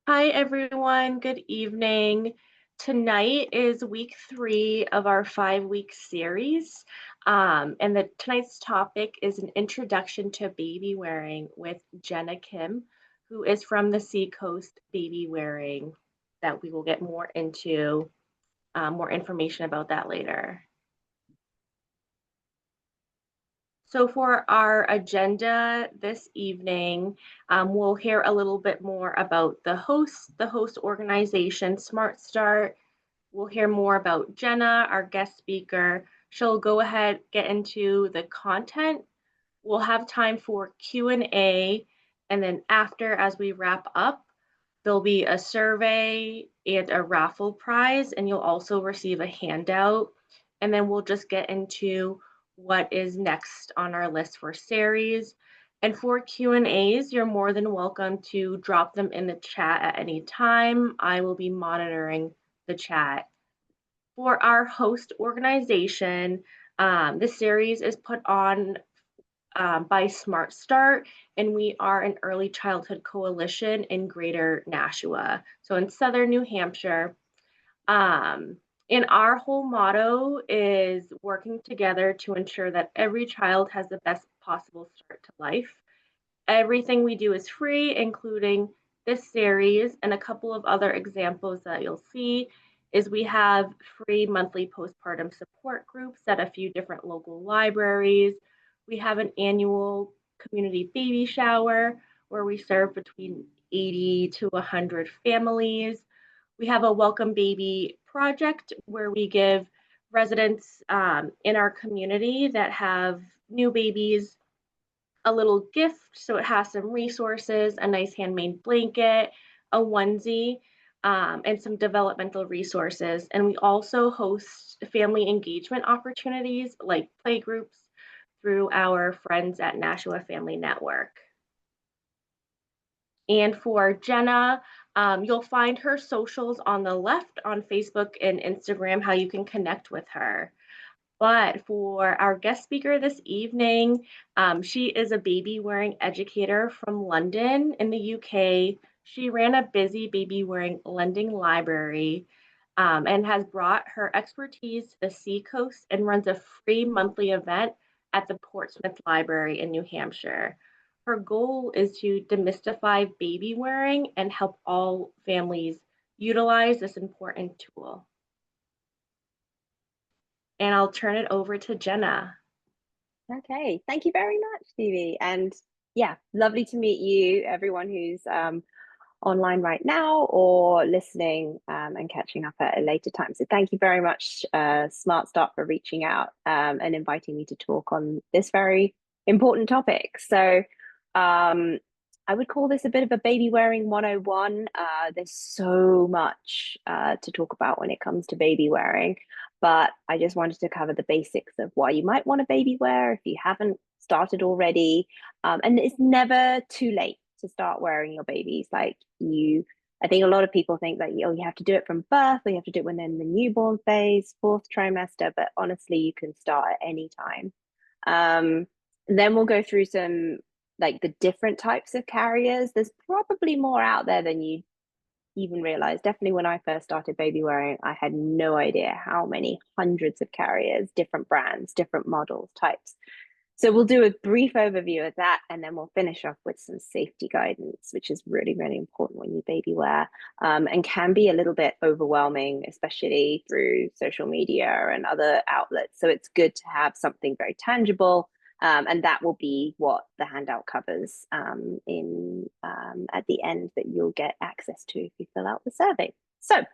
Hi, everyone. Good evening. Tonight is week 3 of our 5-week series. And tonight's topic is an introduction to baby wearing with Jenna Kim, who is from the Seacoast baby wearing, that we will get more into, more information about that later. So for our agenda this evening, we'll hear a little bit more about the host organization, Smart Start. We'll hear more about Jenna, our guest speaker. She'll go ahead, get into the content. We'll have time for Q&A, and then after, as we wrap up, there'll be a survey and a raffle prize, and you'll also receive a handout. And then we'll just get into what is next on our list for series. And for Q&As, you're more than welcome to drop them in the chat at any time. I will be monitoring the chat. For our host organization, this series is put on by Smart Start, and we are an early childhood coalition in Greater Nashua, so in southern New Hampshire. Um, and our whole motto is working together to ensure that every child has the best possible start to life. Everything we do is free, including this series, and a couple of other examples that you'll see is we have free monthly postpartum support groups at a few different local libraries. We have an annual community baby shower where we serve between 80 to 100 families. We have a welcome baby project where we give residents in our community that have new babies a little gift. So it has some resources, a nice handmade blanket, a onesie, and some developmental resources. And we also host family engagement opportunities like play groups through our friends at Nashua Family Network. And for Jenna, you'll find her socials on the left on Facebook and Instagram, how you can connect with her. But for our guest speaker this evening, she is a baby wearing educator from London in the UK. She ran a busy baby wearing lending library and has brought her expertise to the Seacoast and runs a free monthly event at the Portsmouth Library in New Hampshire. Her goal is to demystify baby wearing and help all families utilize this important tool. And I'll turn it over to Jenna. Okay, thank you very much, Stevie. And yeah, lovely to meet you, everyone who's online right now or listening and catching up at a later time. So thank you very much, Smart Start, for reaching out and inviting me to talk on this very important topic. So I would call this a bit of a baby wearing 101. There's so much to talk about when it comes to baby wearing, but I just wanted to cover the basics of why you might want a baby wear if you haven't started already. And it's never too late to start wearing your babies. I think a lot of people think that you have to do it from birth, or you have to do it when they're in the newborn phase, fourth trimester, but honestly, you can start at any time. Then we'll go through some like the different types of carriers. There's probably more out there than you even realize. Definitely when I first started baby wearing, I had no idea how many hundreds of carriers, different brands, different models, types. So we'll do a brief overview of that, and then we'll finish off with some safety guidance, which is really, really important when you baby wear, and can be a little bit overwhelming, especially through social media and other outlets. So it's good to have something very tangible, and that will be what the handout covers at the end that you'll get access to if you fill out the survey. So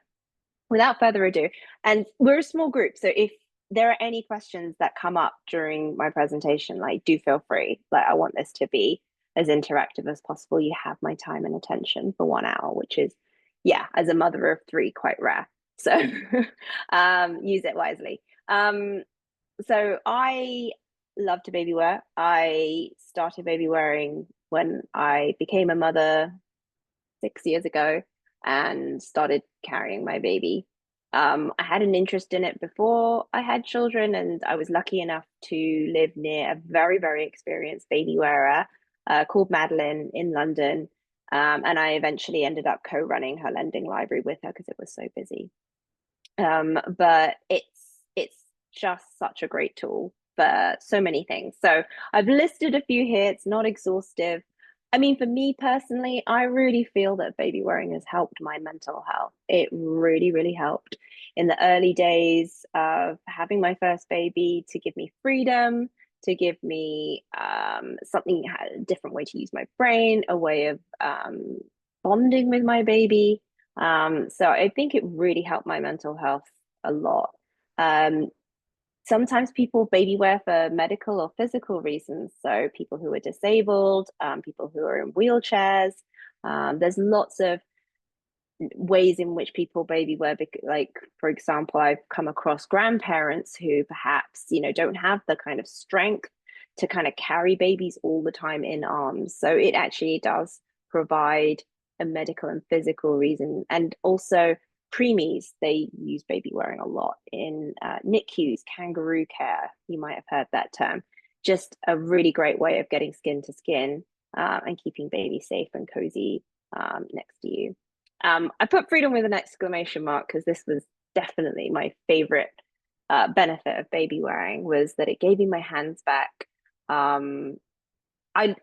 without further ado, and we're a small group, so if there are any questions that come up during my presentation, like do feel free. Like I want this to be as interactive as possible. You have my time and attention for 1 hour, which is, yeah, as a mother of 3, quite rare. So use it wisely. So I love to baby wear. I started baby wearing when I became a mother 6 years ago and started carrying my baby. I had an interest in it before I had children, and I was lucky enough to live near a very, very experienced baby wearer called Madeline in London. And I eventually ended up co-running her lending library with her because it was so busy. But it's just such a great tool for so many things. So I've listed a few here. It's not exhaustive. I mean, for me personally, I really feel that baby wearing has helped my mental health. It really, really helped in the early days of having my first baby to give me freedom, to give me something, a different way to use my brain, a way of bonding with my baby. So I think it really helped my mental health a lot. Um, Sometimes people baby wear for medical or physical reasons. So people who are disabled, people who are in wheelchairs. There's lots of ways in which people baby wear. Like, for example, I've come across grandparents who perhaps, don't have the kind of strength to kind of carry babies all the time in arms. So it actually does provide a medical and physical reason. And also preemies, they use baby wearing a lot in NICUs, kangaroo care. You might have heard that term. Just a really great way of getting skin to skin and keeping baby safe and cozy next to you. I put freedom with an exclamation mark because this was definitely my favorite benefit of baby wearing, was that it gave me my hands back. I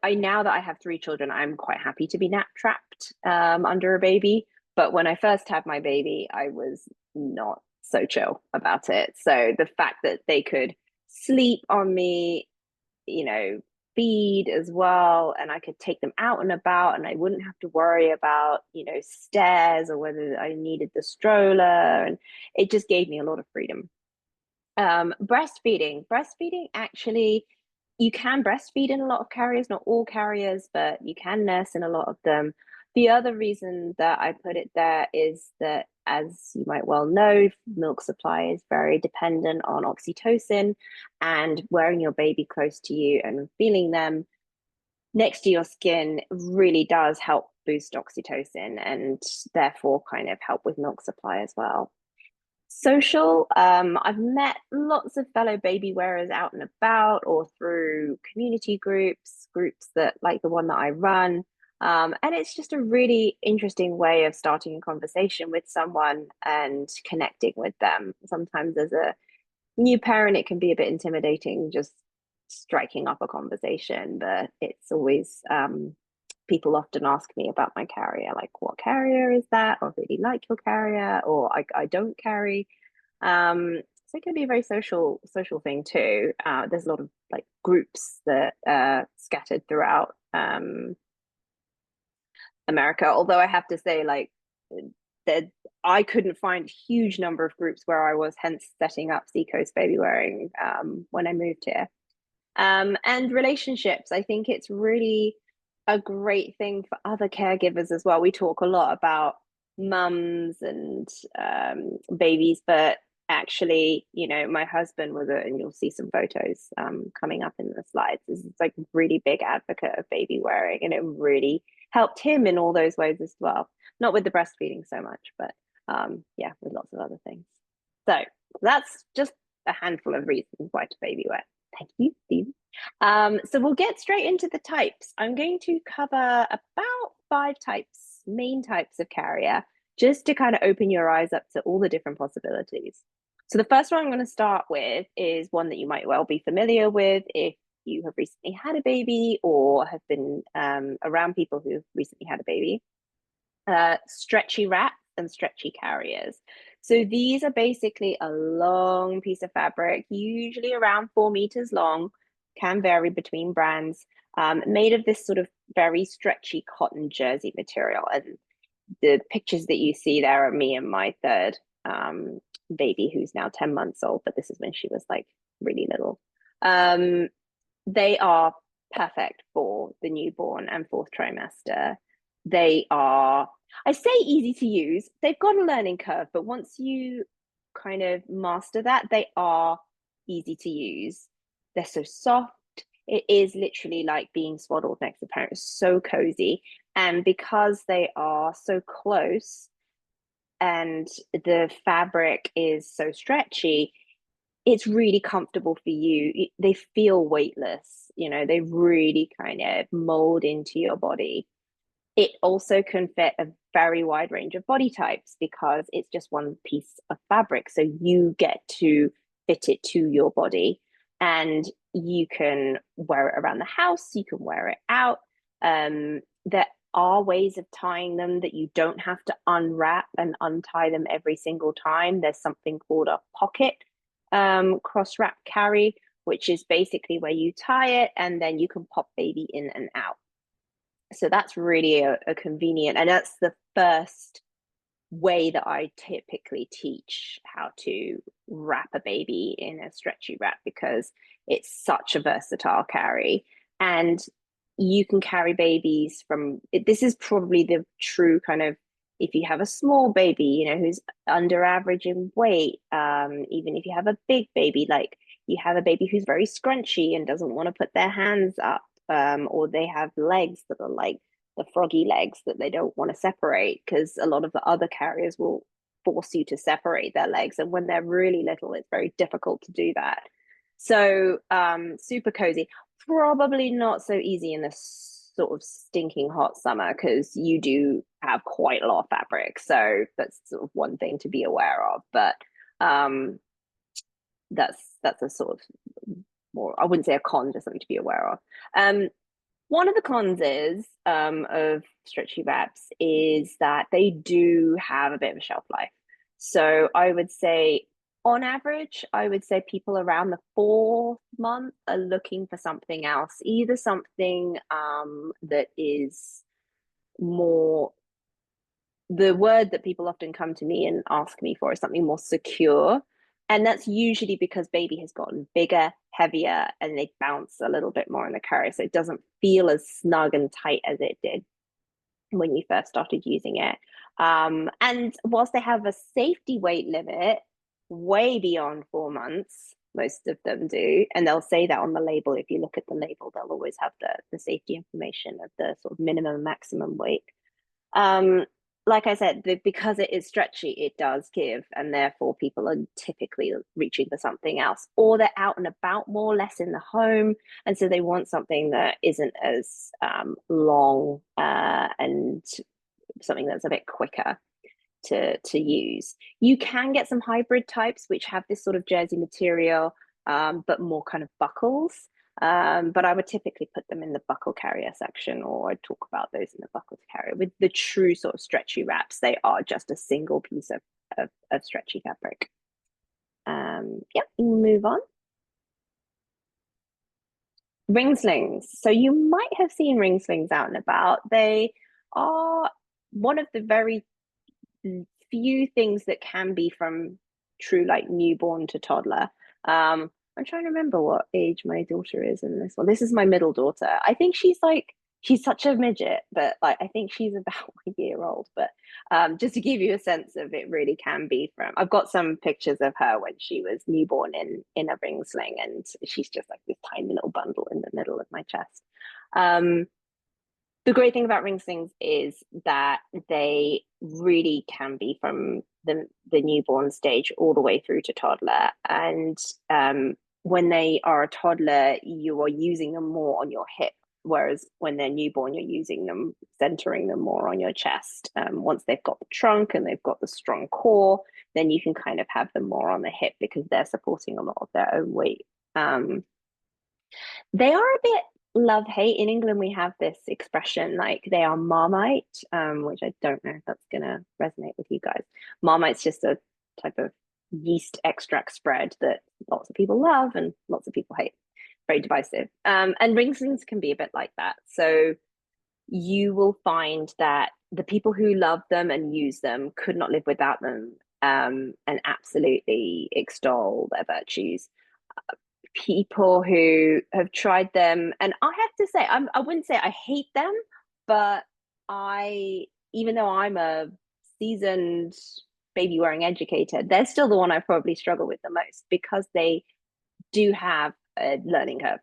now that I have 3 children, I'm quite happy to be nap trapped under a baby. But when I first had my baby, I was not so chill about it. So the fact that they could sleep on me, feed as well, and I could take them out and about, and I wouldn't have to worry about, stairs or whether I needed the stroller. And it just gave me a lot of freedom. Breastfeeding actually, you can breastfeed in a lot of carriers, not all carriers, but you can nurse in a lot of them. The other reason that I put it there is that, as you might well know, milk supply is very dependent on oxytocin, and wearing your baby close to you and feeling them next to your skin really does help boost oxytocin and therefore kind of help with milk supply as well. Social, I've met lots of fellow baby wearers out and about or through community groups that like the one that I run. And it's just a really interesting way of starting a conversation with someone and connecting with them. Sometimes as a new parent, it can be a bit intimidating just striking up a conversation, but it's always people often ask me about my carrier, like, what carrier is that? Or really like your carrier, or I don't carry. So it can be a very social thing too. There's a lot of like groups that are scattered throughout America. Although I have to say, like, that I couldn't find a huge number of groups where I was, hence setting up Seacoast Baby Wearing when I moved here. And relationships, I think it's really a great thing for other caregivers as well. We talk a lot about mums and babies, but actually, my husband was and you'll see some photos coming up in the slides, is like a really big advocate of baby wearing, and it really helped him in all those ways as well. Not with the breastfeeding so much, but yeah, with lots of other things. So that's just a handful of reasons why to baby wear. Thank you, Steve. So we'll get straight into the types. I'm going to cover about 5 types, main types of carrier, just to kind of open your eyes up to all the different possibilities. So the first one I'm going to start with is one that you might well be familiar with if you have recently had a baby or have been around people who've recently had a baby. Stretchy wraps and stretchy carriers. So these are basically a long piece of fabric, usually around 4 meters long, can vary between brands, made of this sort of very stretchy cotton jersey material. And the pictures that you see there are me and my third baby, who's now 10 months old, but this is when she was like really little. They are perfect for the newborn and 4th trimester. They are, I say easy to use. They've got a learning curve, but once you kind of master that, they are easy to use. They're so soft. It is literally like being swaddled next to a parent. It's so cozy. And because they are so close and the fabric is so stretchy, it's really comfortable for you. They feel weightless, they really kind of mold into your body. It also can fit a very wide range of body types because it's just one piece of fabric. So you get to fit it to your body, and you can wear it around the house, you can wear it out. There are ways of tying them that you don't have to unwrap and untie them every single time. There's something called a pocket cross wrap carry, which is basically where you tie it and then you can pop baby in and out. So that's really a convenient, and that's the first way that I typically teach how to wrap a baby in a stretchy wrap, because it's such a versatile carry. And you can carry babies from, this is probably the true kind of, if you have a small baby, you know, who's under average in weight, even if you have a big baby, like you have a baby who's very scrunchy and doesn't want to put their hands up, or they have legs that are like the froggy legs that they don't want to separate, because a lot of the other carriers will force you to separate their legs. And when they're really little, it's very difficult to do that. So super cozy. Probably not so easy in this sort of stinking hot summer, because you do have quite a lot of fabric. So that's sort of one thing to be aware of. But that's a sort of more, I wouldn't say a con, just something to be aware of. One of the cons is of stretchy wraps is that they do have a bit of a shelf life. So I would say, on average, I would say people around the 4th month are looking for something else, either something that is more, the word that people often come to me and ask me for is something more secure. And that's usually because baby has gotten bigger, heavier, and they bounce a little bit more in the carrier. So it doesn't feel as snug and tight as it did when you first started using it. And whilst they have a safety weight limit way beyond 4 months, most of them do, and they'll say that on the label. If you look at the label, they'll always have the safety information of the sort of minimum and maximum weight. Like I said, because it is stretchy, it does give, and therefore people are typically reaching for something else, or they're out and about more, less in the home, and so they want something that isn't as long and something that's a bit quicker to use. You can get some hybrid types which have this sort of jersey material, but more kind of buckles. But I would typically put them in the buckle carrier section, or I'd talk about those in the buckle carrier. With the true sort of stretchy wraps, they are just a single piece of stretchy fabric. Yeah, move on. Ring slings. So you might have seen ring slings out and about. They are one of the very few things that can be from true like newborn to toddler. I'm trying to remember what age my daughter is in this one. This is my middle daughter. I think she's such a midget, but like I think she's about a year old. But just to give you a sense of, it really can be from. I've got some pictures of her when she was newborn in a ring sling, and she's just like this tiny little bundle in the middle of my chest. The great thing about ring slings is that they really can be from the newborn stage all the way through to toddler. And when they are a toddler, you are using them more on your hip, whereas when they're newborn, you're using them, centering them more on your chest. Once they've got the trunk and they've got the strong core, then you can kind of have them more on the hip because they're supporting a lot of their own weight. They are a bit love-hate. In England, we have this expression like they are Marmite, which I don't know if that's gonna resonate with you guys. Marmite's just a type of yeast extract spread that lots of people love and lots of people hate. Very divisive. And ring slings can be a bit like that. So you will find that the people who love them and use them could not live without them, and absolutely extol their virtues. People who have tried them, and I have to say, I wouldn't say I hate them, but even though I'm a seasoned baby wearing educator, they're still the one I probably struggle with the most, because they do have a learning curve,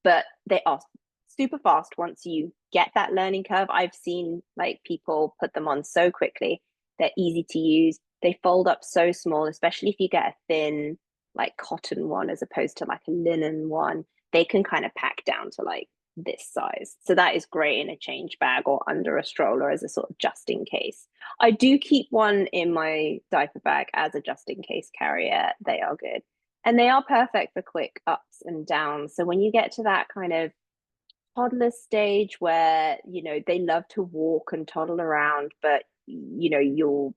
but they are super fast once you get that learning curve. I've seen like people put them on so quickly. They're easy to use. They fold up so small, especially if you get a thin like cotton one as opposed to like a linen one. They can kind of pack down to like this size. So that is great in a change bag or under a stroller as a sort of just in case. I do keep one in my diaper bag as a just in case carrier. They are good. And they are perfect for quick ups and downs. So when you get to that kind of toddler stage where, they love to walk and toddle around, but you're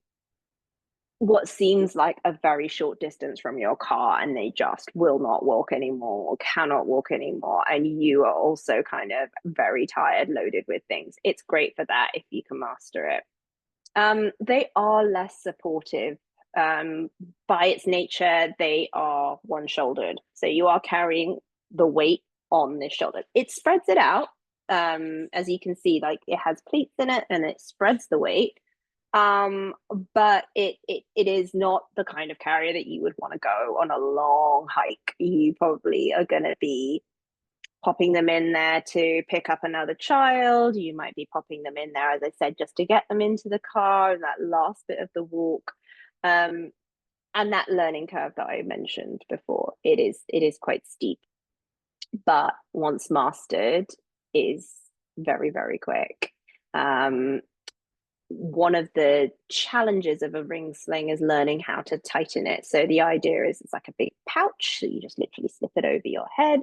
what seems like a very short distance from your car and they just will not walk anymore or cannot walk anymore, and you are also kind of very tired, loaded with things. It's great for that if you can master it. They are less supportive. By its nature, they are one-shouldered, so you are carrying the weight on this shoulder. It spreads it out, as you can see, like it has pleats in it and it spreads the weight. But it is not the kind of carrier that you would want to go on a long hike. You probably are going to be popping them in there to pick up another child. You might be popping them in there, as I said, just to get them into the car and that last bit of the walk. And that learning curve that I mentioned before, it is quite steep, but once mastered, is very, very quick. One of the challenges of a ring sling is learning how to tighten it. So the idea is it's like a big pouch, so you just literally slip it over your head,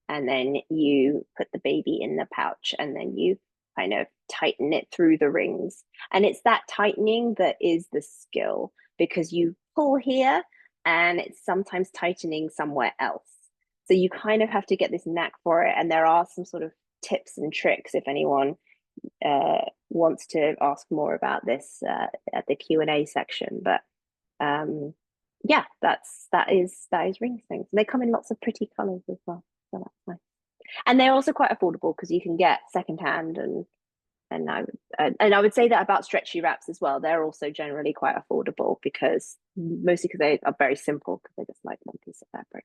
and then you put the baby in the pouch, and then you kind of tighten it through the rings. And it's that tightening that is the skill, because you pull here and it's sometimes tightening somewhere else. So you kind of have to get this knack for it. And there are some sort of tips and tricks if anyone wants to ask more about this at the Q&A section. But yeah, that is ring slings. They come in lots of pretty colors as well, so that's nice. And they're also quite affordable because you can get secondhand, and I would say that about stretchy wraps as well. They're also generally quite affordable, because mostly because they are very simple, because they just like one piece of fabric.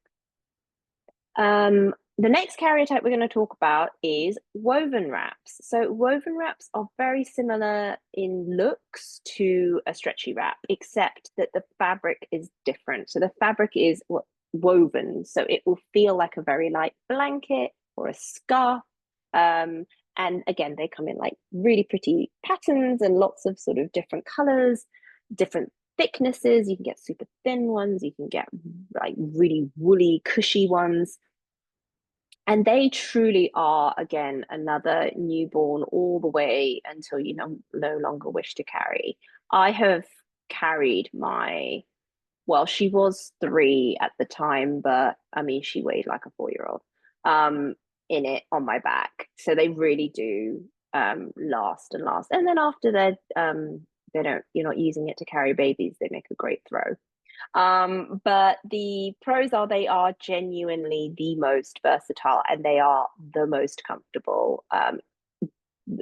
The next carrier type we're going to talk about is woven wraps. So woven wraps are very similar in looks to a stretchy wrap, except that the fabric is different. So the fabric is woven, so it will feel like a very light blanket or a scarf. And again, they come in like really pretty patterns and lots of sort of different colors, different thicknesses. You can get super thin ones, you can get like really woolly, cushy ones. And they truly are, again, another newborn all the way until you no longer wish to carry. I have carried well, she was 3 at the time, but I mean, she weighed like a 4-year-old in it on my back. So they really do last and last. And then after you're not using it to carry babies, they make a great throw. But the pros are they are genuinely the most versatile, and they are the most comfortable.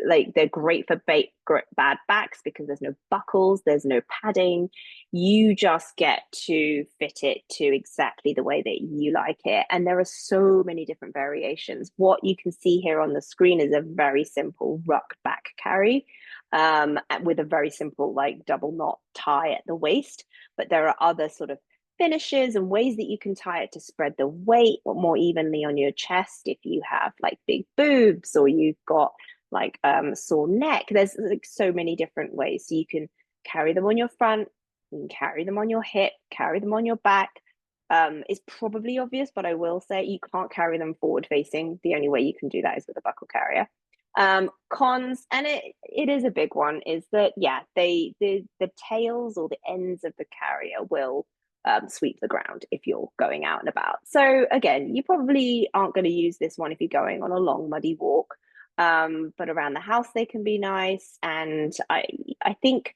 Like they're great for bad backs because there's no buckles, there's no padding. You just get to fit it to exactly the way that you like it. And there are so many different variations. What you can see here on the screen is a very simple ruck back carry, with a very simple like double knot tie at the waist. But there are other sort of finishes and ways that you can tie it to spread the weight more evenly on your chest if you have like big boobs, or you've got like sore neck. There's like so many different ways. So you can carry them on your front, you can carry them on your hip, carry them on your back. It's probably obvious, but I will say you can't carry them forward facing. The only way you can do that is with a buckle carrier. Cons, and it is a big one, is that the tails or the ends of the carrier will sweep the ground if you're going out and about. So again, you probably aren't going to use this one if you're going on a long muddy walk. But around the house they can be nice. And I think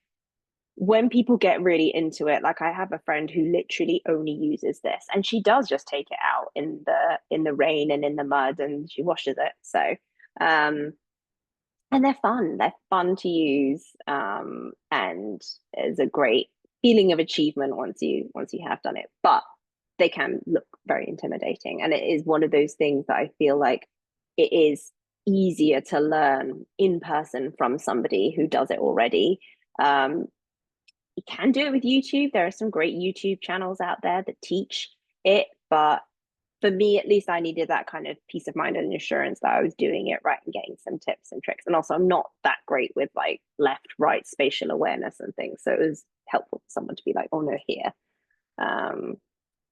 when people get really into it, like I have a friend who literally only uses this, and she does just take it out in the rain and in the mud, and she washes it. So and they're fun to use, and it's a great feeling of achievement once you have done it. But they can look very intimidating, and it is one of those things that I feel like it is easier to learn in person from somebody who does it already. You can do it with YouTube. There are some great YouTube channels out there that teach it, but for me, at least, I needed that kind of peace of mind and assurance that I was doing it right and getting some tips and tricks. And also, I'm not that great with like left, right spatial awareness and things. So it was helpful for someone to be like, oh no, here. Um,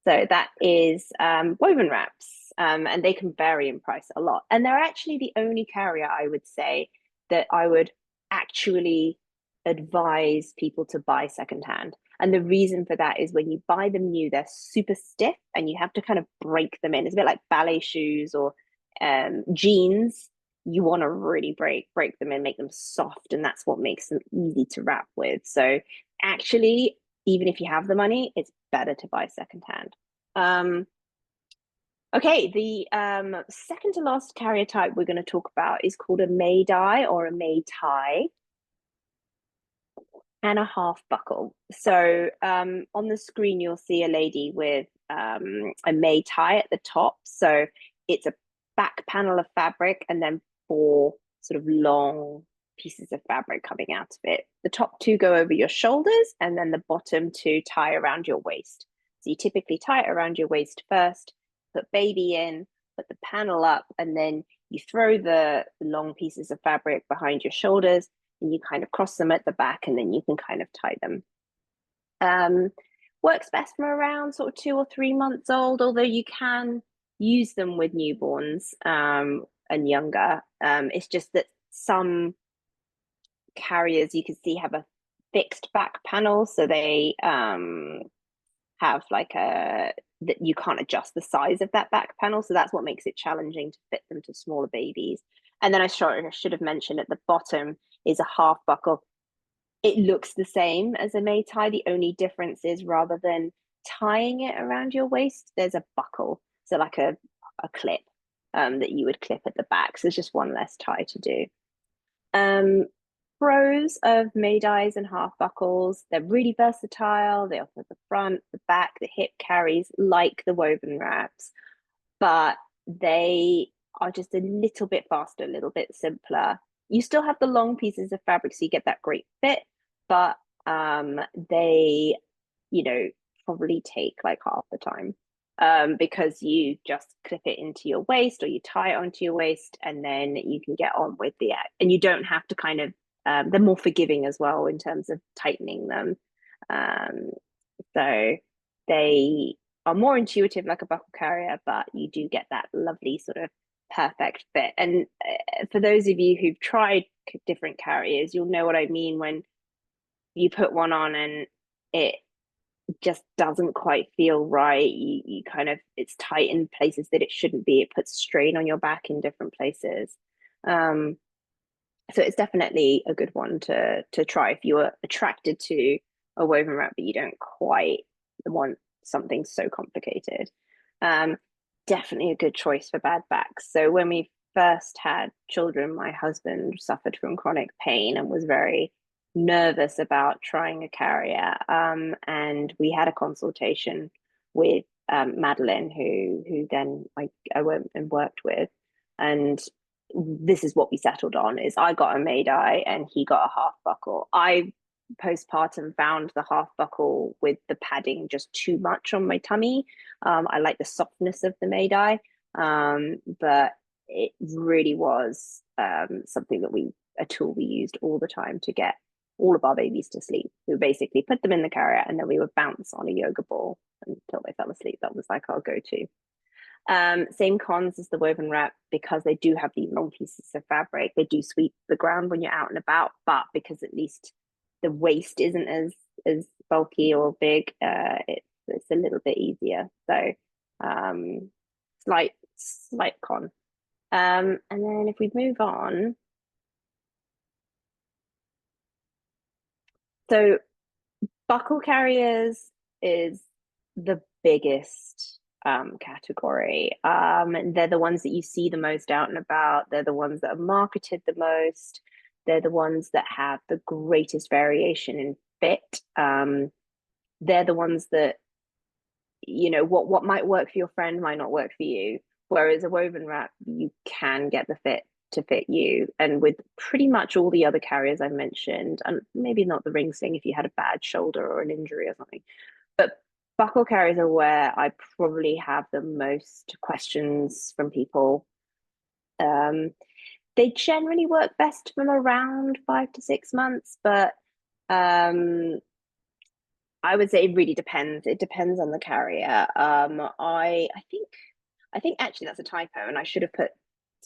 so that is woven wraps, and they can vary in price a lot. And they're actually the only carrier I would say that I would actually advise people to buy secondhand. And the reason for that is when you buy them new, they're super stiff and you have to kind of break them in. It's a bit like ballet shoes or jeans. You want to really break them in, make them soft, and that's what makes them easy to wrap with. So actually, even if you have the money, it's better to buy secondhand. Okay, the second to last carrier type we're going to talk about is called a May-dye or a May-tie and a half buckle. So on the screen, you'll see a lady with a May-tie at the top. So it's a back panel of fabric and then four sort of long pieces of fabric coming out of it. The top two go over your shoulders and then the bottom two tie around your waist. So you typically tie it around your waist first, put baby in, put the panel up, and then you throw the long pieces of fabric behind your shoulders and you kind of cross them at the back and then you can kind of tie them. Works best from around sort of 2 or 3 months old, although you can use them with newborns and younger. It's just that some carriers you can see have a fixed back panel, so they have like a that you can't adjust the size of that back panel, so that's what makes it challenging to fit them to smaller babies. And then I should have mentioned at the bottom is a half buckle. It looks the same as a May tie. The only difference is rather than tying it around your waist, there's a buckle, so like a clip that you would clip at the back. So there's just one less tie to do. Pros of May-dyes and half buckles, they're really versatile. They offer the front, the back, the hip carries like the woven wraps, but they are just a little bit faster, a little bit simpler. You still have the long pieces of fabric, so you get that great fit, but they, probably take like half the time. Because you just clip it into your waist or you tie it onto your waist and then you can get on with the act. And you don't have to kind of, they're more forgiving as well in terms of tightening them. So they are more intuitive like a buckle carrier, but you do get that lovely sort of perfect fit. And for those of you who've tried different carriers, you'll know what I mean when you put one on and it just doesn't quite feel right. You kind of, it's tight in places that it shouldn't be. It puts strain on your back in different places. So it's definitely a good one to try if you are attracted to a woven wrap, but you don't quite want something so complicated. Definitely a good choice for bad backs. So when we first had children, my husband suffered from chronic pain and was very nervous about trying a carrier. And we had a consultation with Madeline, who then I went and worked with. And this is what we settled on is I got a May-dye and he got a half buckle. I postpartum found the half buckle with the padding just too much on my tummy. I like the softness of the May-dye, but it really was something that a tool we used all the time to get all of our babies to sleep. We would basically put them in the carrier and then we would bounce on a yoga ball until they fell asleep. That was like our go-to. Same cons as the woven wrap because they do have these long pieces of fabric. They do sweep the ground when you're out and about, but because at least the waist isn't as bulky or big, it's a little bit easier. So slight con. And then if we move on, so buckle carriers is the biggest category. They're the ones that you see the most out and about. They're the ones that are marketed the most. They're the ones that have the greatest variation in fit. They're the ones that, what might work for your friend might not work for you. Whereas a woven wrap, you can get the fit to fit you. And with pretty much all the other carriers I mentioned, and maybe not the ring sling if you had a bad shoulder or an injury or something, but buckle carriers are where I probably have the most questions from people. Um, they generally work best from around 5 to 6 months, but um, I would say it really depends. It depends on the carrier. I think actually that's a typo, and I should have put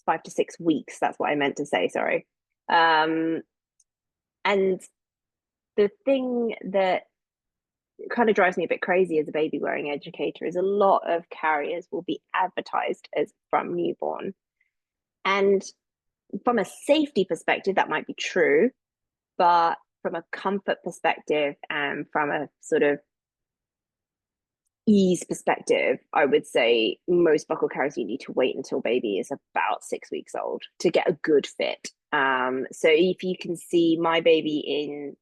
5 to 6 weeks. That's what I meant to say. Sorry. Um, and the thing that kind of drives me a bit crazy as a baby wearing educator is a lot of carriers will be advertised as from newborn. And from a safety perspective, that might be true, but from a comfort perspective and from a sort of ease perspective, I would say most buckle carriers you need to wait until baby is about 6 weeks old to get a good fit. So if you can see my baby in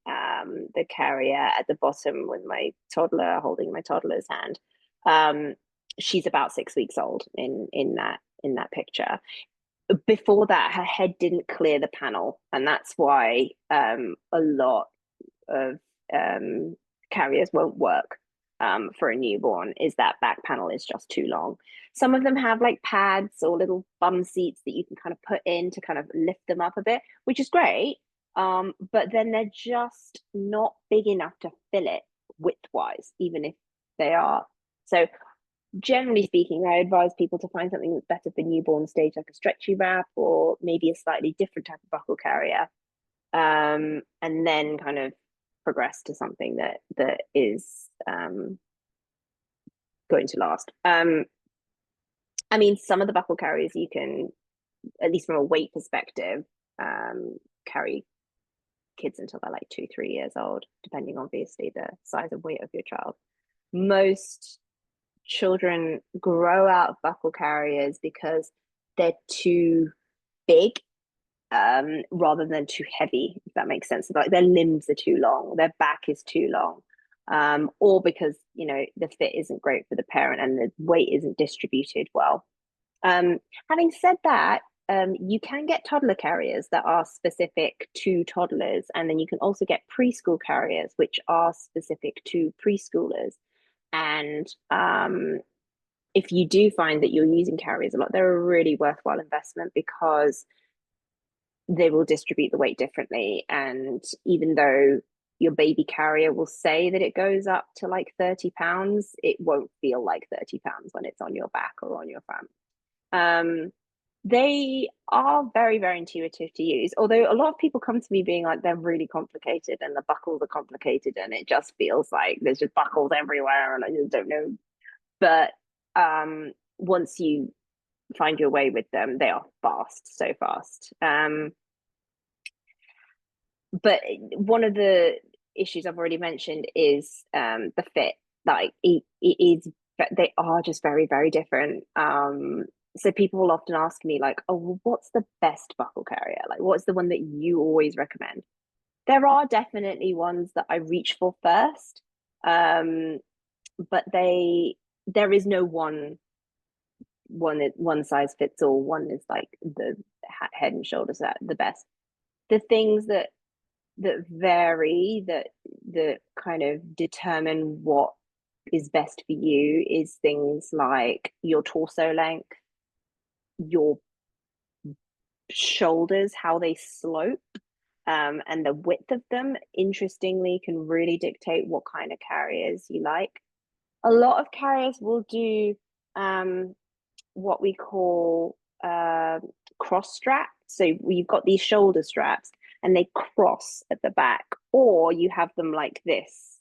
the carrier at the bottom with my toddler holding my toddler's hand, she's about 6 weeks old in that picture. Before that, her head didn't clear the panel, and that's why a lot of carriers won't work for a newborn, is that back panel is just too long. Some of them have like pads or little bum seats that you can kind of put in to kind of lift them up a bit, which is great. But then they're just not big enough to fill it width-wise, even if they are. So generally speaking, I advise people to find something that's better for newborn stage, like a stretchy wrap or maybe a slightly different type of buckle carrier. And then kind of progress to something that is going to last. I mean, some of the buckle carriers you can, at least from a weight perspective, carry kids until they're like 2, 3 years old, depending obviously the size and weight of your child. Most children grow out of buckle carriers because they're too big rather than too heavy, if that makes sense. So, like their limbs are too long, their back is too long, or because the fit isn't great for the parent and the weight isn't distributed well. Having said that, you can get toddler carriers that are specific to toddlers, and then you can also get preschool carriers which are specific to preschoolers. And if you do find that you're using carriers a lot, they're a really worthwhile investment because they will distribute the weight differently. And even though your baby carrier will say that it goes up to like 30 pounds, it won't feel like 30 pounds when it's on your back or on your front. They are very, very intuitive to use, although a lot of people come to me being like they're really complicated and the buckles are complicated and it just feels like there's just buckles everywhere and I just don't know. But once you find your way with them, they are fast, so fast. But one of the issues I've already mentioned is the fit. Like it is, they are just very, very different. So people will often ask me like, oh, well, what's the best buckle carrier? Like, what's the one that you always recommend? There are definitely ones that I reach for first, but there is no one size fits all. One is like the head and shoulders at the best. The things that vary, that kind of determine what is best for you, is things like your torso length, your shoulders, how they slope, and the width of them, interestingly, can really dictate what kind of carriers you like. A lot of carriers will do what we call cross strap. So you've got these shoulder straps and they cross at the back, or you have them like this.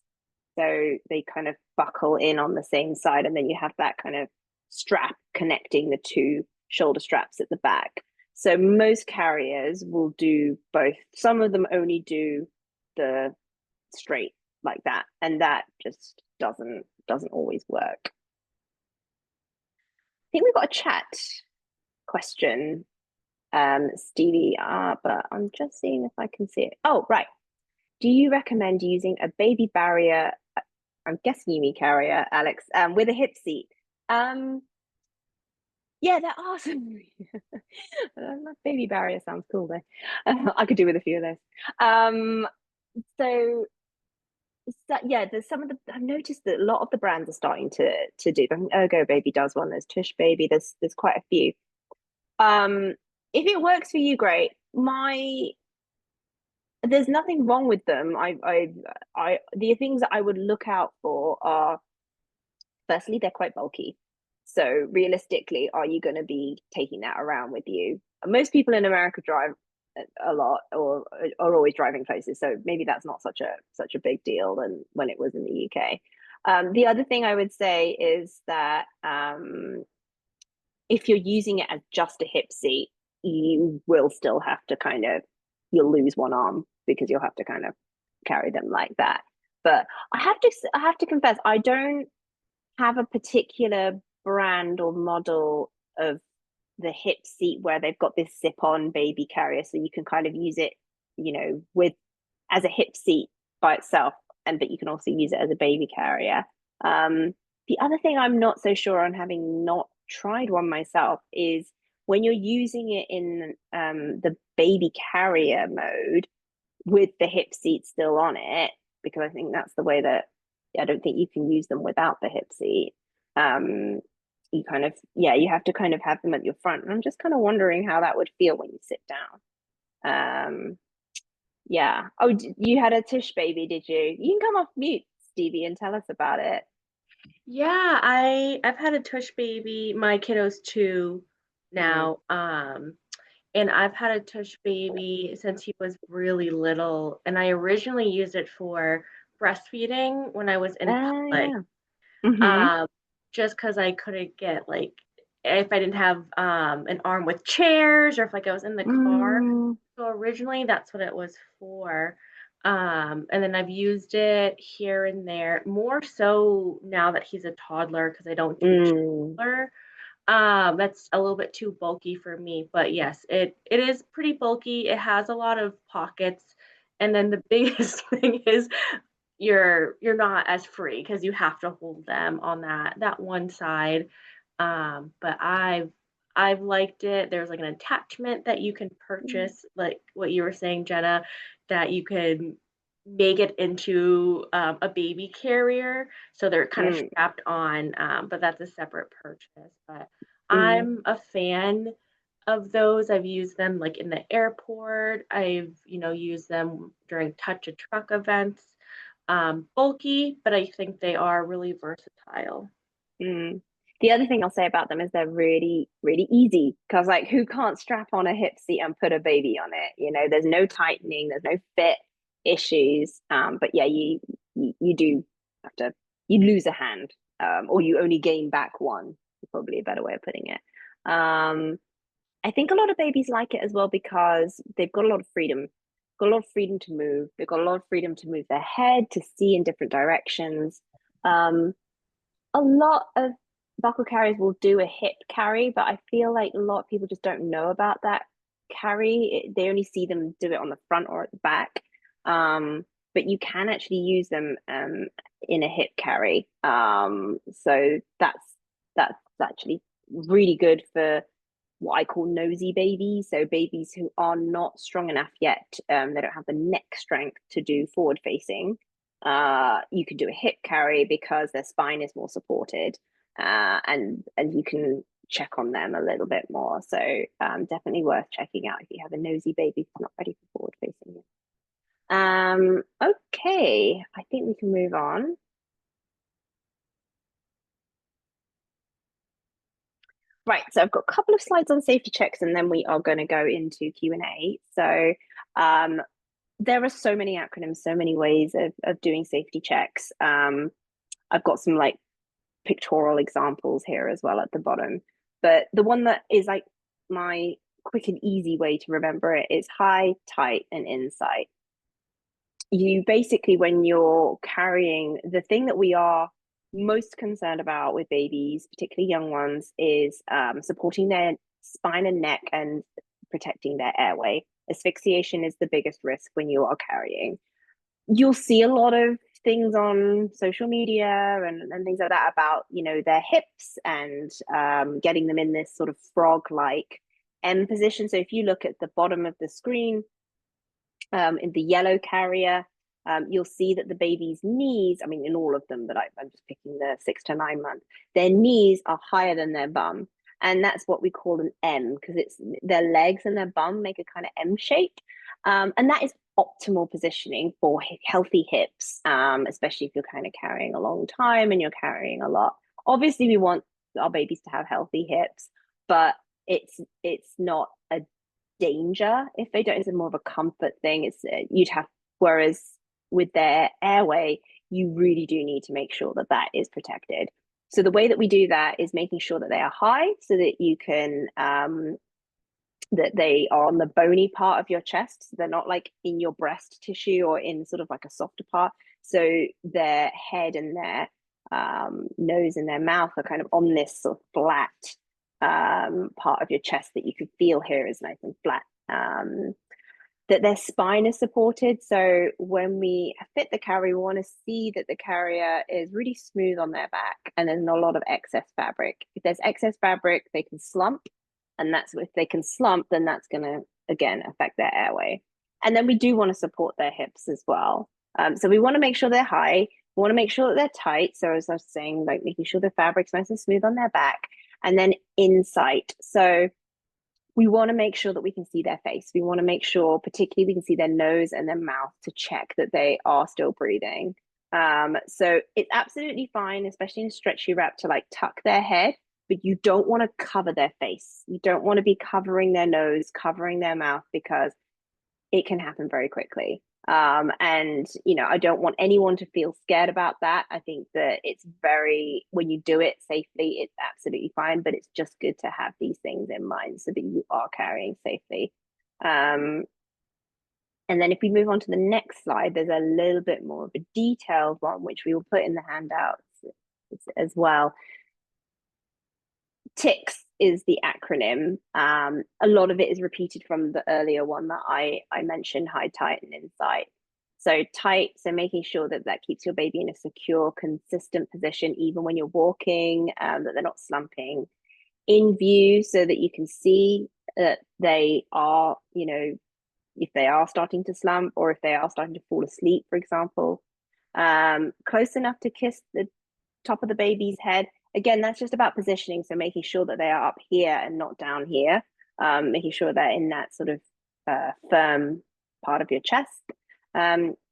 So they kind of buckle in on the same side, and then you have that kind of strap connecting the two shoulder straps at the back. So most carriers will do both. Some of them only do the straight like that, and that just doesn't always work. I think we've got a chat question, Stevie, but I'm just seeing if I can see it. Oh, right. Do you recommend using a baby barrier? I'm guessing you mean carrier, Alex, with a hip seat. Yeah, there are some. Baby barrier sounds cool though. I could do with a few of those. So yeah, there's some of the I've noticed that a lot of the brands are starting to do them. Ergo Baby does one. There's Tush Baby. There's quite a few. Um, if it works for you, great. My There's nothing wrong with them. The things that I would look out for are, firstly, they're quite bulky. So realistically, are you going to be taking that around with you? Most people in America drive a lot or are always driving places, so maybe that's not such a big deal than when it was in the UK. The other thing I would say is that if you're using it as just a hip seat, you will still have to you'll lose one arm because you'll have to kind of carry them like that. But I have to confess, I don't have a particular brand or model of the hip seat where they've got this zip-on baby carrier, so you can kind of use it, with as a hip seat by itself, but you can also use it as a baby carrier. The other thing I'm not so sure on, having not tried one myself, is when you're using it in the baby carrier mode with the hip seat still on it, because I think that's the way that I don't think you can use them without the hip seat. You kind of, yeah, you have to kind of have them at your front. And I'm just kind of wondering how that would feel when you sit down. Yeah. Oh, you had a Tish baby, did you? You can come off mute, Stevie, and tell us about it. Yeah, I've had a tush baby. My kiddo's 2 Mm. now. And I've had a tush baby since he was really little. And I originally used it for breastfeeding when I was in public. Yeah. Mm-hmm. Um, just because I couldn't get like if I didn't have an arm with chairs or if like I was in the car. Mm. So originally that's what it was for. And then I've used it here and there, more so now that he's a toddler because I don't do Mm. toddler. That's a little bit too bulky for me, but yes, it is pretty bulky. It has a lot of pockets, and then the biggest thing is you're not as free because you have to hold them on that one side. But I've liked it. There's like an attachment that you can purchase, like what you were saying, Jenna, that you can make it into a baby carrier, so they're kind of Mm. strapped on. But that's a separate purchase. But Mm. I'm a fan of those. I've used them like in the airport. I've used them during touch a truck events. Bulky, but I think they are really versatile. Mm. The other thing I'll say about them is they're really, really easy, because like who can't strap on a hip seat and put a baby on it? There's no tightening, there's no fit issues. But yeah, you do have to you lose a hand, or you only gain back one, is probably a better way of putting it. Um, I think a lot of babies like it as well because they've got a lot of freedom. Got a lot of freedom to move. They've got a lot of freedom to move their head, to see in different directions. Um, a lot of buckle carriers will do a hip carry, but I feel like a lot of people just don't know about that carry. They only see them do it on the front or at the back. But you can actually use them in a hip carry. So that's actually really good for what I call nosy babies. So babies who are not strong enough yet. They don't have the neck strength to do forward facing. You can do a hip carry because their spine is more supported, and you can check on them a little bit more. So definitely worth checking out if you have a nosy baby who's not ready for forward facing. Okay, I think we can move on. Right, so I've got a couple of slides on safety checks, and then we are going to go into Q&A. So um, there are so many acronyms, so many ways of doing safety checks. I've got some like pictorial examples here as well at the bottom. But the one that is like my quick and easy way to remember it is high, tight, and insight. You basically, when you're carrying, the thing that we are most concerned about with babies, particularly young ones, is supporting their spine and neck and protecting their airway. Asphyxiation is the biggest risk when you are carrying. You'll see a lot of things on social media and things like that about their hips and getting them in this sort of frog like M position. So if you look at the bottom of the screen, in the yellow carrier, you'll see that the baby's knees, I mean, in all of them, but I'm just picking the 6 to 9 month, their knees are higher than their bum. And that's what we call an M, because it's their legs and their bum make a kind of M shape. And that is optimal positioning for healthy hips, especially if you're kind of carrying a long time and you're carrying a lot. Obviously, we want our babies to have healthy hips, but it's not a danger if they don't. It's more of a comfort thing. It's you'd have, whereas with their airway, you really do need to make sure that that is protected. So the way that we do that is making sure that they are high, so that you can that they are on the bony part of your chest. So they're not like in your breast tissue or in sort of like a softer part. So their head and their nose and their mouth are kind of on this sort of flat part of your chest that you can feel here is nice and flat. That their spine is supported. So when we fit the carrier, we want to see that the carrier is really smooth on their back and there's not a lot of excess fabric. If there's excess fabric, they can slump. And that's if they can slump, then that's going to, again, affect their airway. And then we do want to support their hips as well. So we want to make sure they're high. We want to make sure that they're tight. So as I was saying, like making sure the fabric's nice and smooth on their back. And then in sight. So we want to make sure that we can see their face. We want to make sure, particularly, we can see their nose and their mouth to check that they are still breathing. So it's absolutely fine, especially in a stretchy wrap, to like tuck their head, but you don't want to cover their face. You don't want to be covering their nose, covering their mouth, because it can happen very quickly. And I don't want anyone to feel scared about that. I think that it's when you do it safely, it's absolutely fine, but it's just good to have these things in mind so that you are carrying safely. And then if we move on to the next slide, there's a little bit more of a detailed one, which we will put in the handouts as well. TICS is the acronym. A lot of it is repeated from the earlier one that I mentioned, high, tight, and insight. So tight, so making sure that that keeps your baby in a secure, consistent position, even when you're walking, that they're not slumping. In view, so that you can see that they are, if they are starting to slump or if they are starting to fall asleep, for example. Close enough to kiss the top of the baby's head. Again, that's just about positioning. So making sure that they are up here and not down here, making sure they're in that sort of firm part of your chest.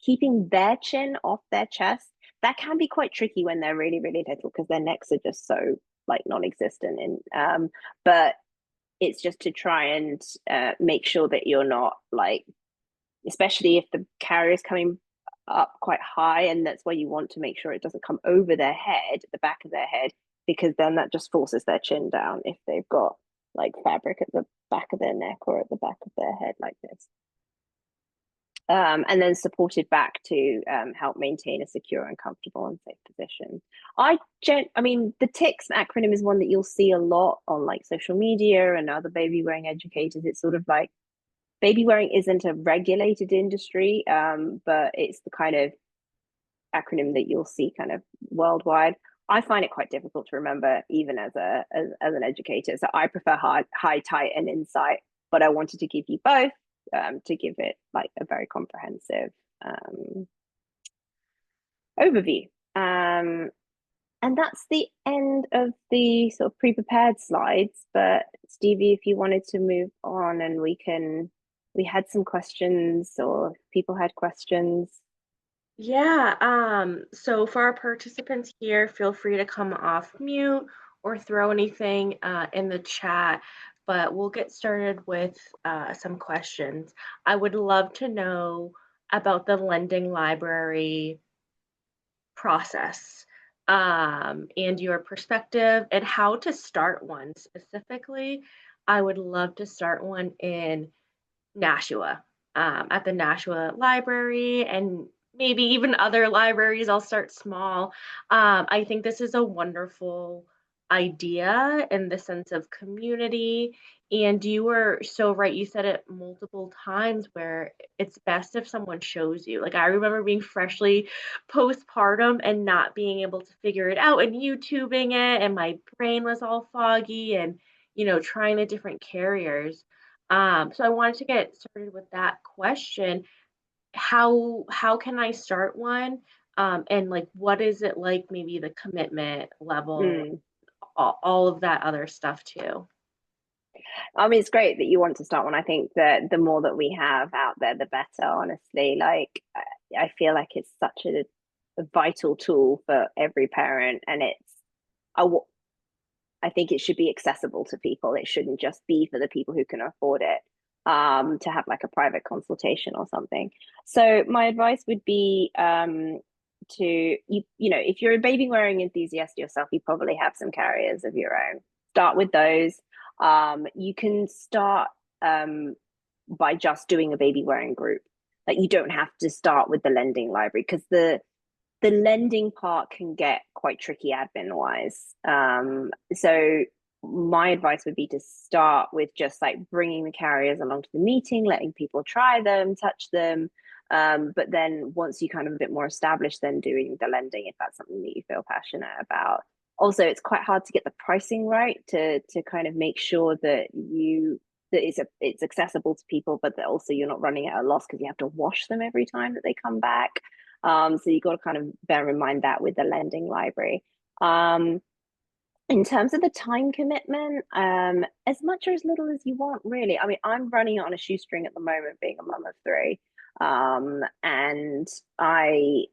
Keeping their chin off their chest. That can be quite tricky when they're really, really little, because their necks are just so like non-existent. But it's just to try and make sure that you're not like, especially if the carrier is coming up quite high, and that's why you want to make sure it doesn't come over their head, the back of their head, because then that just forces their chin down if they've got like fabric at the back of their neck or at the back of their head like this. And then supported back to help maintain a secure and comfortable and safe position. I mean, the TICS acronym is one that you'll see a lot on like social media and other baby wearing educators. It's sort of like, baby wearing isn't a regulated industry, but it's the kind of acronym that you'll see kind of worldwide. I find it quite difficult to remember, even as an educator. So I prefer high, tight, and insight, but I wanted to give you both to give it like a very comprehensive overview. And that's the end of the sort of pre-prepared slides. But Stevie, if you wanted to move on, and we had some questions, or people had questions. Yeah, so for our participants here, feel free to come off mute or throw anything in the chat, but we'll get started with some questions. I would love to know about the lending library process, and your perspective and how to start one specifically. I would love to start one in Nashua, at the Nashua Library, and maybe even other libraries. I'll start small. I think this is a wonderful idea in the sense of community. And you were so right. You said it multiple times where it's best if someone shows you. Like, I remember being freshly postpartum and not being able to figure it out and YouTubing it, and my brain was all foggy, and, trying the different carriers. So I wanted to get started with that question. how can I start one? And like, what is it like, maybe the commitment level, Mm. all of that other stuff too. I mean, it's great that you want to start one. I think that the more that we have out there, the better, honestly. Like, I feel like it's such a vital tool for every parent. And I, I think it should be accessible to people. It shouldn't just be for the people who can afford it, to have like a private consultation or something. So my advice would be, to if you're a baby wearing enthusiast yourself, you probably have some carriers of your own. Start with those. You can start, by just doing a baby wearing group. Like, you don't have to start with the lending library, because the lending part can get quite tricky admin wise. So my advice would be to start with just like bringing the carriers along to the meeting, letting people try them, touch them. But then once you kind of a bit more established, then doing the lending, if that's something that you feel passionate about. Also, it's quite hard to get the pricing right, to kind of make sure that it's accessible to people, but that also you're not running at a loss because you have to wash them every time that they come back. So you got to kind of bear in mind that with the lending library. In terms of the time commitment, as much or as little as you want, really. I mean, I'm running it on a shoestring at the moment, being a mum of three. And I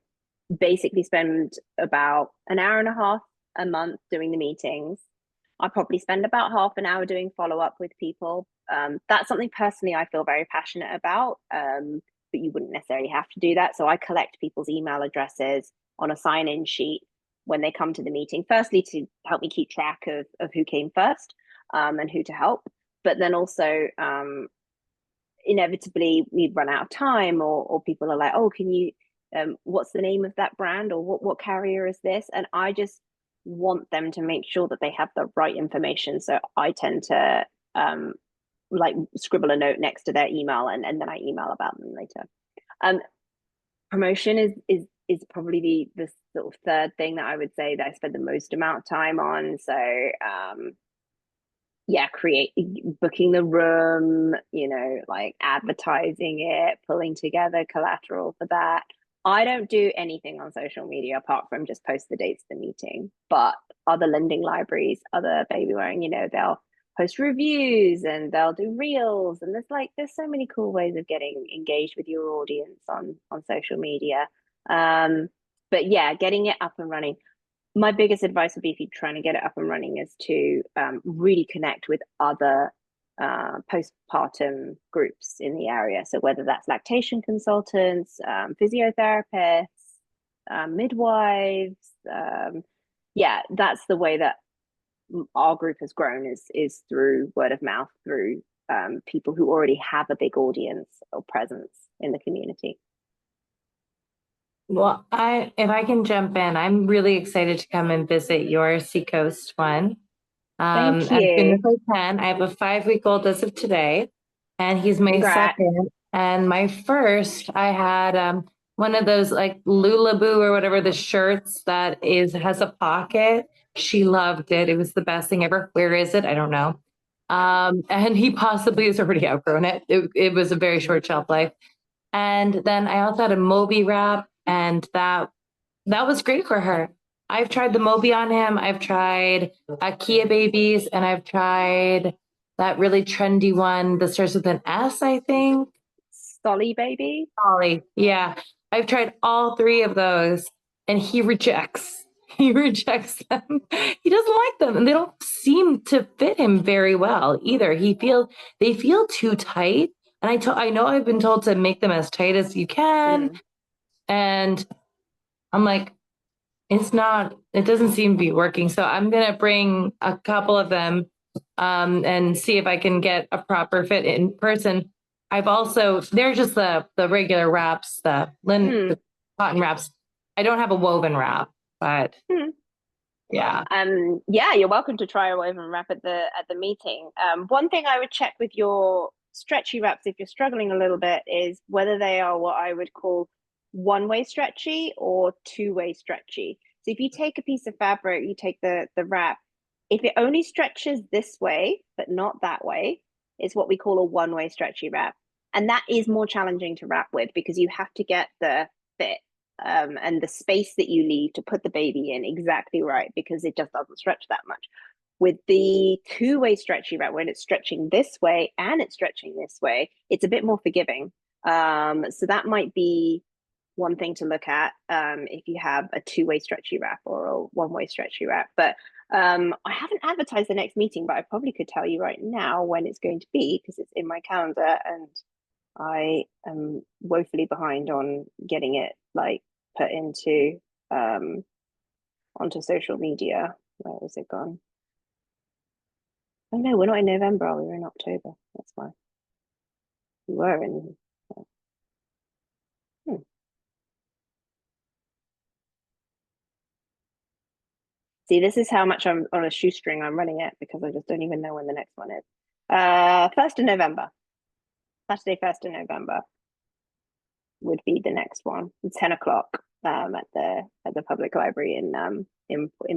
basically spend about an hour and a half a month doing the meetings. I probably spend about half an hour doing follow up with people. That's something personally I feel very passionate about, but you wouldn't necessarily have to do that. So I collect people's email addresses on a sign in sheet when they come to the meeting, firstly, to help me keep track of who came first, and who to help. But then also, inevitably, we run out of time, or people are like, oh, can you, what's the name of that brand, or what carrier is this? And I just want them to make sure that they have the right information. So I tend to, like, scribble a note next to their email, and then I email about them later. Um, Promotion is probably the sort of third thing that I would say that I spend the most amount of time on. So, yeah, booking the room, like advertising it, pulling together collateral for that. I don't do anything on social media apart from just post the dates of the meeting. But other lending libraries, other baby wearing, they'll post reviews and they'll do reels, and there's so many cool ways of getting engaged with your audience on social media. But yeah, getting it up and running. My biggest advice would be, if you're trying to get it up and running, is to, really connect with other, postpartum groups in the area. So whether that's lactation consultants, physiotherapists, midwives, yeah, that's the way that our group has grown, is through word of mouth, through, people who already have a big audience or presence in the community. Well, if I can jump in, I'm really excited to come and visit your Seacoast one. Thank As soon you. as I can. I have a 5-week-old as of today, and he's my Congrats. second. And my first, I had one of those like Lulaboo or whatever, the shirts that has a pocket. She loved it. It was the best thing ever. Where is it? I don't know. And he possibly has already outgrown it. It was a very short shelf life. And then I also had a Moby wrap, and that was great for her. I've tried the Moby on him. I've tried Kia babies, and I've tried that really trendy one that starts with an S, I think. Solly baby. Ollie. Yeah. I've tried all three of those, and he rejects. He rejects them. He doesn't like them, and they don't seem to fit him very well either. They feel too tight. And I know I've been told to make them as tight as you can. And I'm like, it doesn't seem to be working. So I'm going to bring a couple of them, and see if I can get a proper fit in person. They're just the regular wraps, the cotton wraps. I don't have a woven wrap, but yeah. Yeah, you're welcome to try a woven wrap at the meeting. One thing I would check with your stretchy wraps, if you're struggling a little bit, is whether they are what I would call one-way stretchy or two-way stretchy. So if you take a piece of fabric, you take the wrap, if it only stretches this way but not that way, it's what we call a one-way stretchy wrap. And that is more challenging to wrap with because you have to get the fit and the space that you leave to put the baby in exactly right, because it just doesn't stretch that much. With the two-way stretchy wrap, when it's stretching this way and it's stretching this way, it's a bit more forgiving. So that might be one thing to look at if you have a two-way stretchy wrap or a one-way stretchy wrap. But I haven't advertised the next meeting, but I probably could tell you right now when it's going to be because it's in my calendar and I am woefully behind on getting it like put into onto social media. Where has it gone? Oh no, we're not in November, are we? We're in October. That's why. We were in. See, this is how much I'm on a shoestring I'm running it because I just don't even know when the next one is. 1st of November. Saturday, 1st of November would be the next one. It's 10 o'clock at the public library in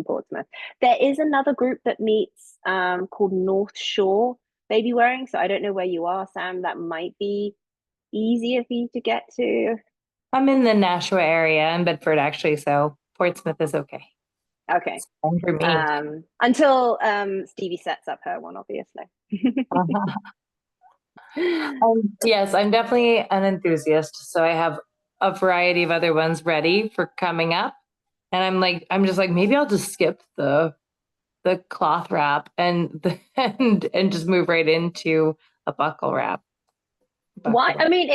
Portsmouth. There is another group that meets called North Shore Babywearing. So I don't know where you are, Sam. That might be easier for you to get to. I'm in the Nashua area in Bedford, actually, so Portsmouth is okay. Okay. Fine for me. Until Stevie sets up her one, obviously. Yes, I'm definitely an enthusiast, so I have a variety of other ones ready for coming up. And I'm just like, maybe I'll just skip the cloth wrap and just move right into a buckle wrap. Why? I mean,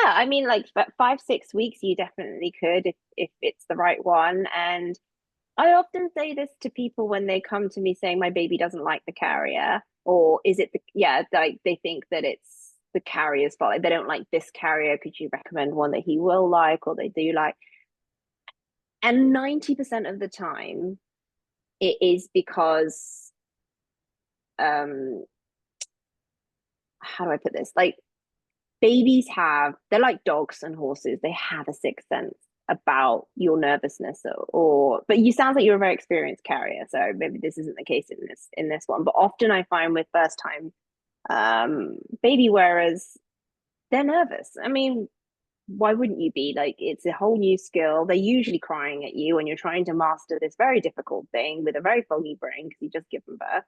I mean, like 5-6 weeks, you definitely could if it's the right one. And I often say this to people when they come to me saying my baby doesn't like the carrier, or is it like they think that it's the carrier's fault. Like, they don't like this carrier. Could you recommend one that he will like or they do like? And 90% of the time, it is because how do I put this? Like, babies they're like dogs and horses. They have a sixth sense about your nervousness but you sound like you're a very experienced carrier, so maybe this isn't the case in this one. But often I find with first time baby wearers, they're nervous. I mean, why wouldn't you be? Like, it's a whole new skill. They're usually crying at you when you're trying to master this very difficult thing with a very foggy brain because you just given birth.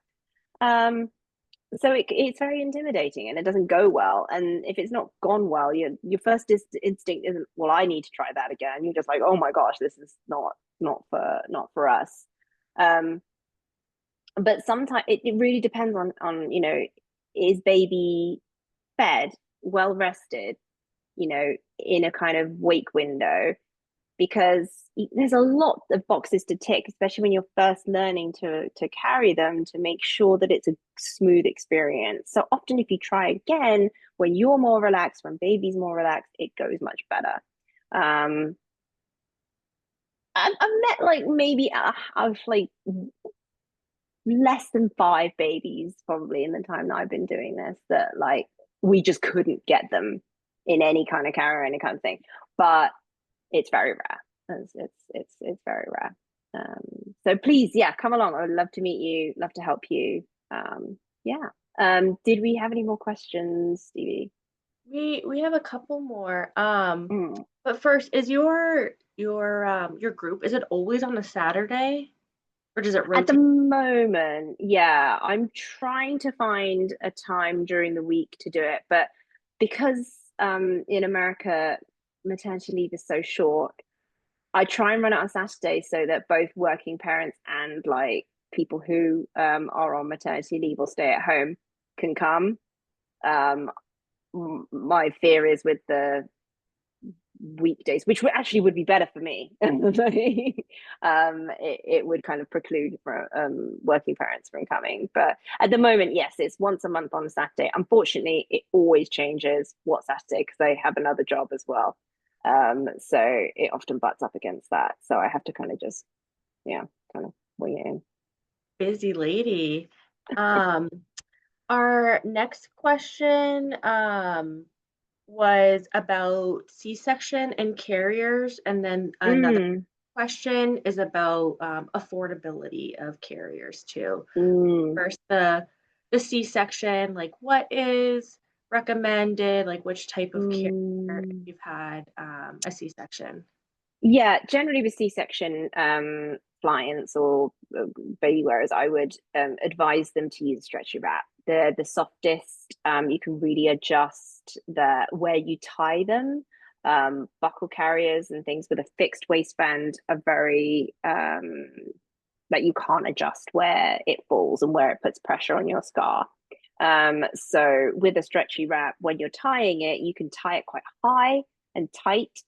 So it's very intimidating and it doesn't go well. And if it's not gone well, your first instinct isn't, well, I need to try that again. You're just like, oh my gosh, this is not for us. But sometimes it really depends on is baby fed, well rested, in a kind of wake window, because there's a lot of boxes to tick, especially when you're first learning to carry them, to make sure that it's a smooth experience. So often if you try again, when you're more relaxed, when baby's more relaxed, it goes much better. I've met like maybe I've like less than 5 babies probably in the time that I've been doing this that like we just couldn't get them in any kind of carrier, any kind of thing. But it's very rare. It's very rare. So please, come along. I would love to meet you, love to help you. Did we have any more questions, Stevie? We have a couple more. But first, is your group, is it always on a Saturday? Or does it rotate? At the moment, I'm trying to find a time during the week to do it, but because in America maternity leave is so short, I try and run it on Saturday so that both working parents and like people who are on maternity leave or stay at home can come. My fear is with the weekdays, which actually would be better for me, it would kind of preclude for working parents from coming. But at the moment, yes, it's once a month on a Saturday. Unfortunately, it always changes what Saturday because I have another job as well. So it often butts up against that. So I have to kind of just, kind of wing it in. Busy lady. Our next question was about C-section and carriers, and then another question is about affordability of carriers too. First, the C-section, like what is recommended, like which type of care if Mm. you've had a C-section? Yeah, generally with C-section clients or baby wearers, I would advise them to use a stretchy wrap. They're the softest. You can really adjust the where you tie them. Buckle carriers and things with a fixed waistband are very that you can't adjust where it falls and where it puts pressure on your scar. So with a stretchy wrap, when you're tying it, you can tie it quite high and tight,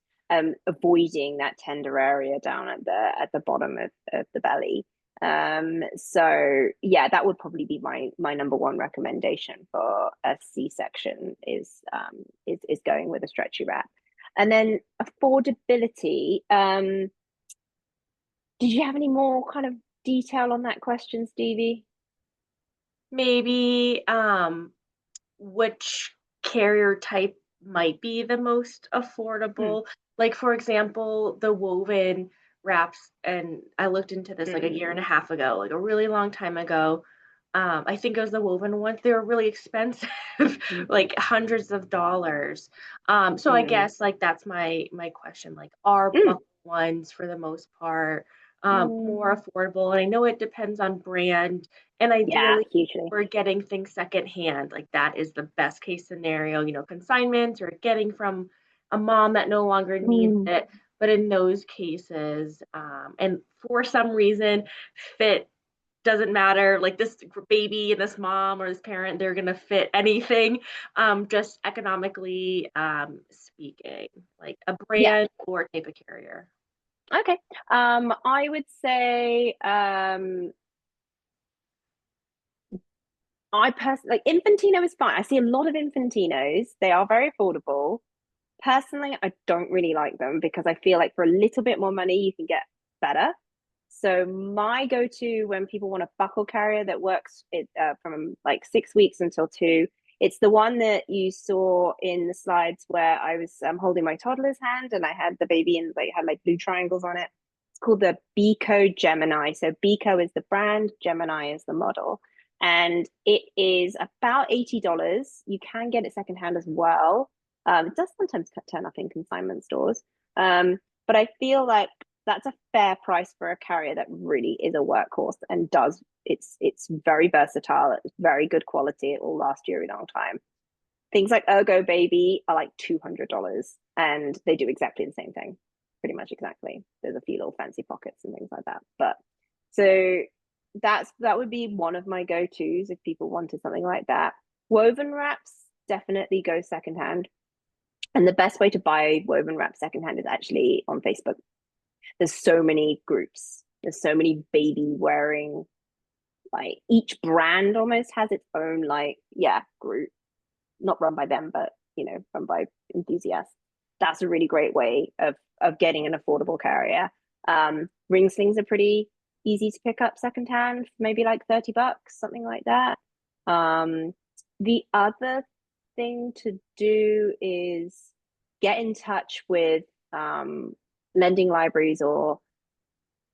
avoiding that tender area down at the bottom of the belly. So yeah, that would probably be my number one recommendation for a C-section is going with a stretchy wrap. And then affordability. Did you have any more kind of detail on that question, Stevie? Maybe which carrier type might be the most affordable. Like for example, the woven wraps, and I looked into this like a year and a half ago, like a really long time ago. I think it was the woven ones. They were really expensive, like hundreds of dollars. So I guess like that's my question. Like, are buckle ones for the most part more affordable? And I know it depends on brand, and Yeah, ideally hugely. we're getting things secondhand. Like that is the best case scenario, consignments or getting from a mom that no longer needs Mm. it. But in those cases, and for some reason, fit doesn't matter. Like this baby and this mom or this parent, they're gonna fit anything, just economically speaking, like a Yeah. brand or type of carrier. Okay. I would say I personally like Infantino is fine. I see a lot of Infantinos. They are very affordable. Personally, I don't really like them because I feel like for a little bit more money, you can get better. So my go-to when people want a buckle carrier that works from like 6 weeks until 2, it's the one that you saw in the slides where I was holding my toddler's hand and I had the baby and like had like blue triangles on it. It's called the Beco Gemini. So Beco is the brand, Gemini is the model, and it is about $80. You can get it secondhand as well. It does sometimes turn up in consignment stores, but I feel like that's a fair price for a carrier that really is a workhorse and does it's very versatile, it's very good quality, it will last you a long time. Things like Ergo Baby are like $200 and they do exactly the same thing, pretty much exactly. There's a few little fancy pockets and things like that, but so that would be one of my go-tos if people wanted something like that. Woven wraps definitely go secondhand, and the best way to buy woven wrap secondhand is actually on Facebook. There's so many groups, there's so many baby wearing, like each brand almost has its own like group, not run by them but run by enthusiasts. That's a really great way of getting an affordable carrier. Ring slings are pretty easy to pick up secondhand, maybe like $30, something like that. The other thing to do is get in touch with lending libraries or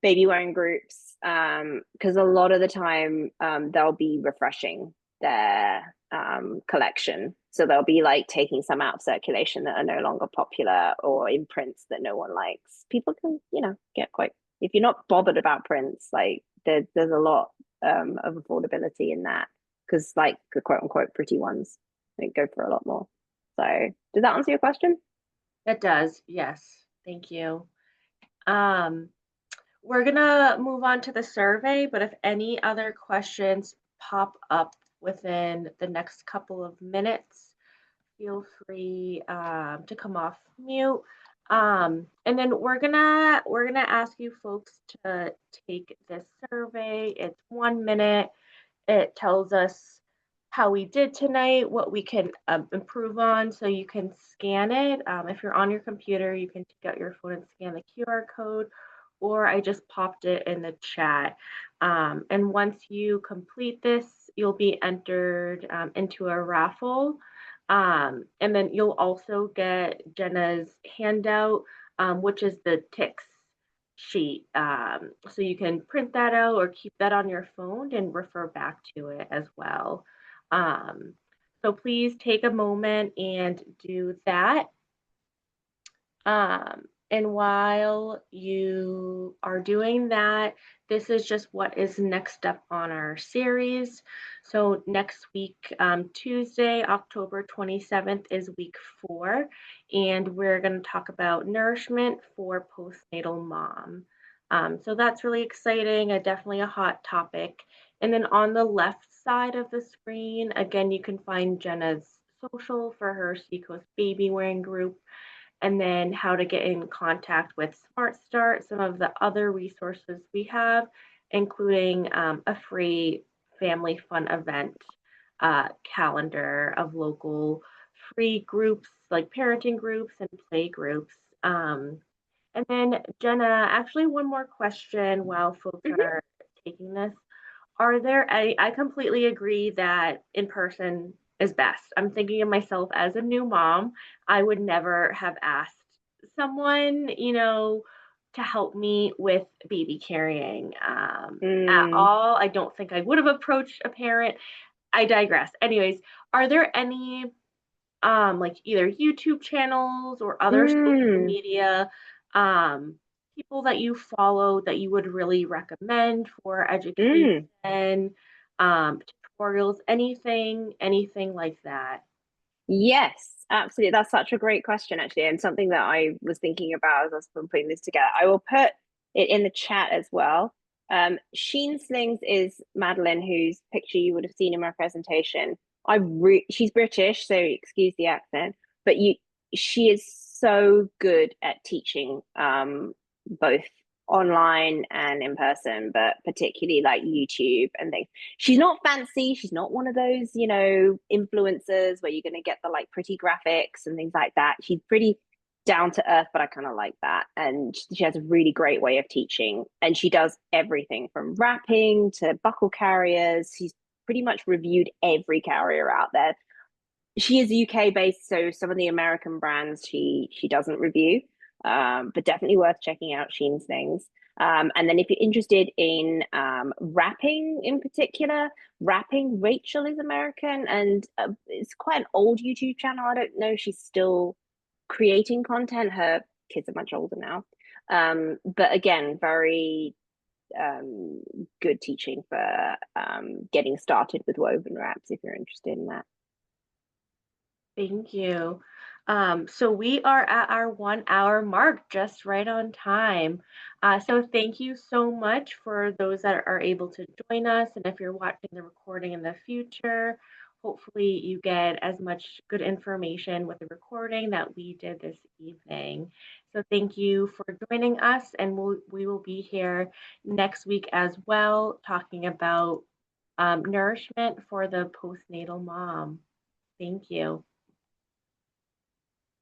baby wearing groups, because a lot of the time they'll be refreshing their collection, so they'll be like taking some out of circulation that are no longer popular or in prints that no one likes. People can get quite, if you're not bothered about prints, like there's a lot of affordability in that, because like the quote unquote pretty ones they go for a lot more. So does that answer your question? It does, yes. Thank you. We're gonna move on to the survey, but if any other questions pop up within the next couple of minutes, feel free to come off mute. And then we're gonna ask you folks to take this survey. It's 1 minute. It tells us how we did tonight, what we can improve on. So you can scan it. If you're on your computer, you can take out your phone and scan the QR code, or I just popped it in the chat. And once you complete this, you'll be entered into a raffle. And then you'll also get Jenna's handout, which is the ticks sheet. So you can print that out or keep that on your phone and refer back to it as well. Um, So please take a moment and do that. And while you are doing that, this is just what is next up on our series. So next week, Tuesday, October 27th is week 4, and we're going to talk about nourishment for postnatal mom. So that's really exciting, definitely a hot topic. And then on the left side of the screen, again, you can find Jenna's social for her Seacoast baby wearing group, and then how to get in contact with Smart Start, some of the other resources we have, including a free family fun event calendar of local free groups like parenting groups and play groups. And then Jenna, actually one more question while folks Mhm. are taking this. Are there I completely agree that in person is best. I'm thinking of myself as a new mom. I would never have asked someone, to help me with baby carrying at Mm, all. I don't think I would have approached a parent. I digress. Anyways, are there any like either YouTube channels or other social mm, media um people that you follow that you would really recommend for mm. education, tutorials, anything like that? Yes, absolutely. That's such a great question, actually, and something that I was thinking about as I was putting this together. I will put it in the chat as well. Sheen Slings is Madeline, whose picture you would have seen in my presentation. She's British, so excuse the accent, but she is so good at teaching, both online and in person, but particularly like YouTube and things. She's not fancy. She's not one of those, influencers where you're going to get the like pretty graphics and things like that. She's pretty down to earth, but I kind of like that. And she has a really great way of teaching. And she does everything from wrapping to buckle carriers. She's pretty much reviewed every carrier out there. She is UK based, so some of the American brands she doesn't review, but definitely worth checking out Sheen's things. And then if you're interested in wrapping in particular, wrapping, Rachel is American, and it's quite an old YouTube channel. I don't know if she's still creating content. Her kids are much older now, but again, very um, good teaching for getting started with woven wraps if you're interested in that. Thank you. So we are at our 1 hour mark, just right on time. So thank you so much for those that are able to join us. And if you're watching the recording in the future, hopefully you get as much good information with the recording that we did this evening. So thank you for joining us, and we will be here next week as well, talking about nourishment for the postnatal mom. Thank you.